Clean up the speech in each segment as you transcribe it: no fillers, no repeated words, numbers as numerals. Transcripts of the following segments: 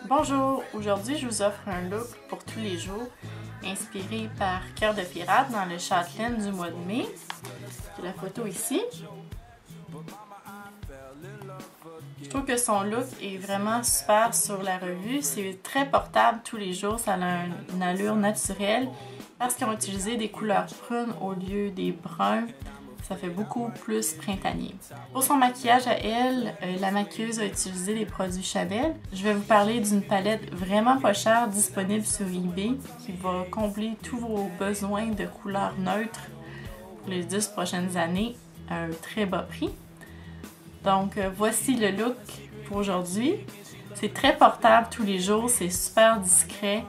Bonjour, aujourd'hui je vous offre un look pour tous les jours inspiré par Cœur de pirate dans le Châtelaine du mois de mai. J'ai la photo ici. Je trouve que son look est vraiment super sur la revue. C'est très portable tous les jours, ça a une allure naturelle parce qu'ils ont utilisé des couleurs prunes au lieu des bruns. Ça fait beaucoup plus printanier. Pour son maquillage à elle, la maquilleuse a utilisé des produits Chanel. Je vais vous parler d'une palette vraiment pas chère disponible sur eBay qui va combler tous vos besoins de couleurs neutres pour les 10 prochaines années à un très bas prix. Donc voici le look pour aujourd'hui. C'est très portable tous les jours, c'est super discret,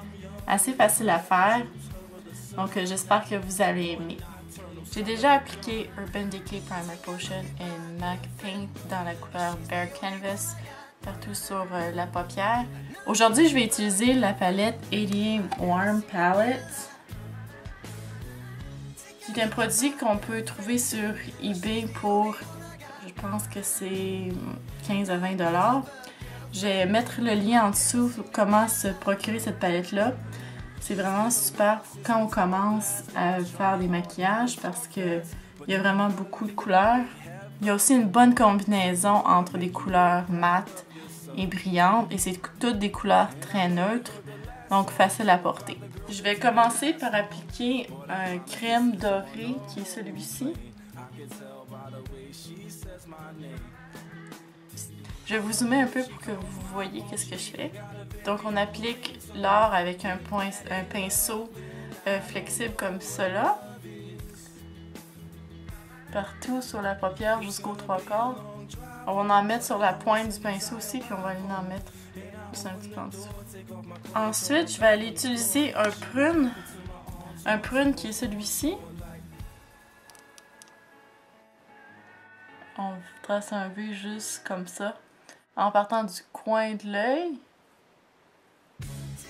assez facile à faire. Donc j'espère que vous allez aimer. J'ai déjà appliqué Urban Decay Primer Potion et MAC Paint dans la couleur Bare Canvas partout sur la paupière. Aujourd'hui, je vais utiliser la palette 88 Warm Palette, qui est un produit qu'on peut trouver sur eBay pour, je pense que c'est 15 à 20 $. Je vais mettre le lien en dessous pour comment se procurer cette palette-là. C'est vraiment super quand on commence à faire des maquillages parce qu'il y a vraiment beaucoup de couleurs. Il y a aussi une bonne combinaison entre des couleurs mates et brillantes et c'est toutes des couleurs très neutres, donc facile à porter. Je vais commencer par appliquer un crème doré qui est celui-ci. Je vais vous zoomer un peu pour que vous voyez qu'est-ce que je fais. Donc on applique l'or avec un pinceau flexible comme cela. Partout sur la paupière jusqu'aux 3/4. On va en mettre sur la pointe du pinceau aussi, puis on va aller en mettre juste un petit peu en dessous. Ensuite, je vais aller utiliser un prune qui est celui-ci. On trace un V juste comme ça, en partant du coin de l'œil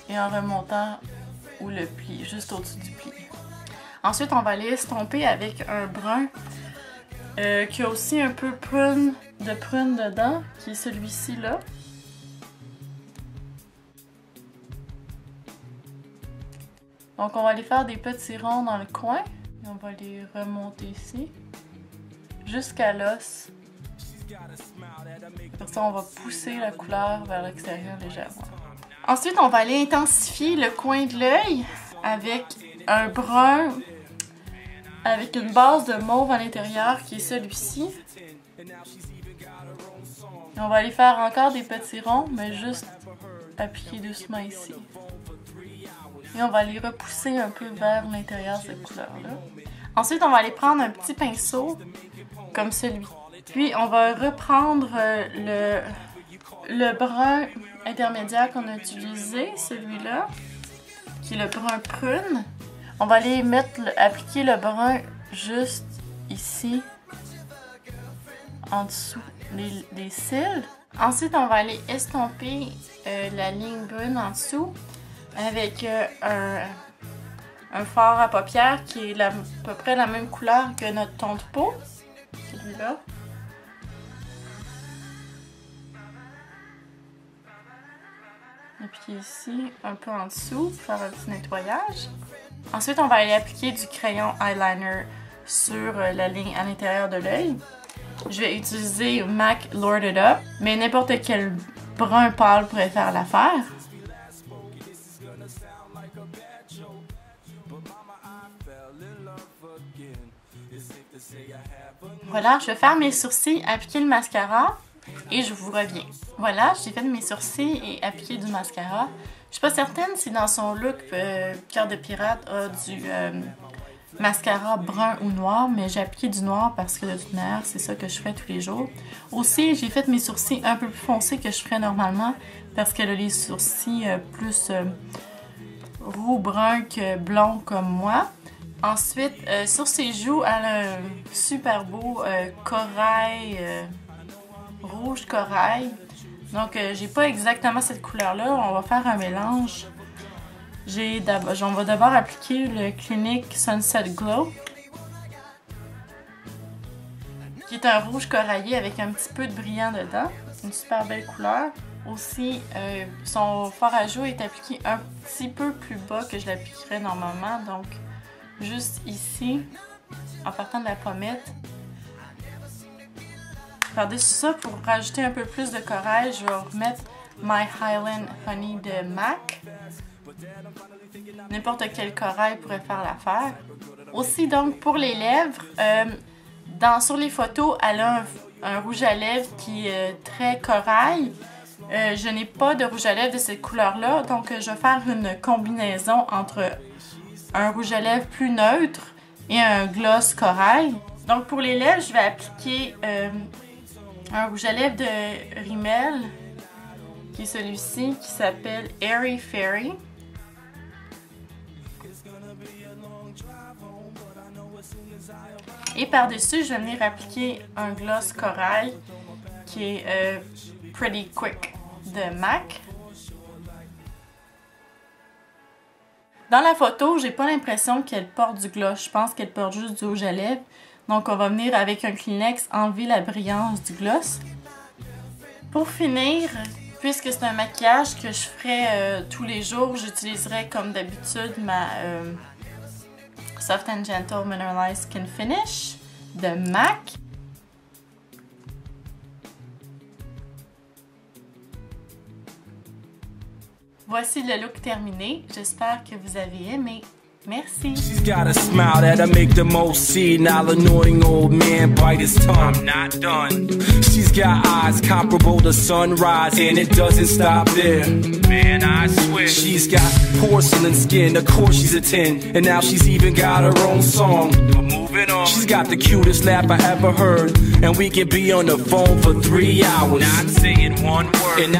et en remontant où le pli, juste au-dessus du pli. Ensuite, on va aller estomper avec un brun qui a aussi un peu de prune dedans, qui est celui-ci là. Donc on va aller faire des petits ronds dans le coin et on va les remonter ici jusqu'à l'os. Pour ça, on va pousser la couleur vers l'extérieur légèrement. Ensuite, on va aller intensifier le coin de l'œil avec un brun avec une base de mauve à l'intérieur qui est celui-ci. On va aller faire encore des petits ronds, mais juste appliquer doucement ici. Et on va aller repousser un peu vers l'intérieur cette couleur-là. Ensuite, on va aller prendre un petit pinceau comme celui. Puis, on va reprendre le brun intermédiaire qu'on a utilisé, celui-là, qui est le brun prune. On va aller appliquer le brun juste ici, en dessous des cils. Ensuite, on va aller estomper la ligne brune en dessous avec un fard à paupières qui est à peu près la même couleur que notre ton de peau, celui-là. Appliquer ici, un peu en dessous, pour faire un petit nettoyage. Ensuite, on va aller appliquer du crayon eyeliner sur la ligne à l'intérieur de l'œil. Je vais utiliser MAC Lord It Up, mais n'importe quel brun pâle pourrait faire l'affaire. Voilà, je vais faire mes sourcils, appliquer le mascara et je vous reviens. Voilà, j'ai fait mes sourcils et appliqué du mascara. Je suis pas certaine si dans son look Cœur de pirate a du mascara brun ou noir, mais j'ai appliqué du noir parce que de toute manière, c'est ça que je fais tous les jours. Aussi, j'ai fait mes sourcils un peu plus foncés que je ferais normalement parce qu'elle a les sourcils plus roux-brun que blond comme moi. Ensuite, sur ses joues, elle a un super beau corail, rouge corail. Donc, j'ai pas exactement cette couleur-là. On va faire un mélange On va d'abord appliquer le Clinique Sunset Glow, qui est un rouge coraillé avec un petit peu de brillant dedans. C'est une super belle couleur. Aussi, son fard à joues est appliqué un petit peu plus bas que je l'appliquerais normalement. Donc, juste ici, en partant de la pommette. Par-dessus ça, pour rajouter un peu plus de corail, je vais remettre My Highland Honey de MAC. N'importe quel corail pourrait faire l'affaire. Aussi, donc, pour les lèvres, sur les photos, elle a un rouge à lèvres qui est très corail. Je n'ai pas de rouge à lèvres de cette couleur-là, donc je vais faire une combinaison entre un rouge à lèvres plus neutre et un gloss corail. Donc, pour les lèvres, je vais appliquer un rouge à lèvres de Rimmel, qui est celui-ci, qui s'appelle Airy Fairy. Et par-dessus, je vais venir appliquer un gloss corail, qui est Pretty Quick de MAC. Dans la photo, j'ai pas l'impression qu'elle porte du gloss, je pense qu'elle porte juste du rouge à lèvres. Donc on va venir avec un Kleenex enlever la brillance du gloss. Pour finir, puisque c'est un maquillage que je ferai tous les jours, j'utiliserai comme d'habitude ma Soft and Gentle Mineralized Skin Finish de MAC. Voici le look terminé. J'espère que vous avez aimé. Merci. She's got a smile that'll make the most senile annoying old man bite his tongue. I'm not done. She's got eyes comparable to sunrise, and it doesn't stop there. Man, I swear. She's got porcelain skin, of course she's a 10, and now she's even got her own song. But moving on. She's got the cutest laugh I ever heard, and we can be on the phone for 3 hours. Not saying one word. And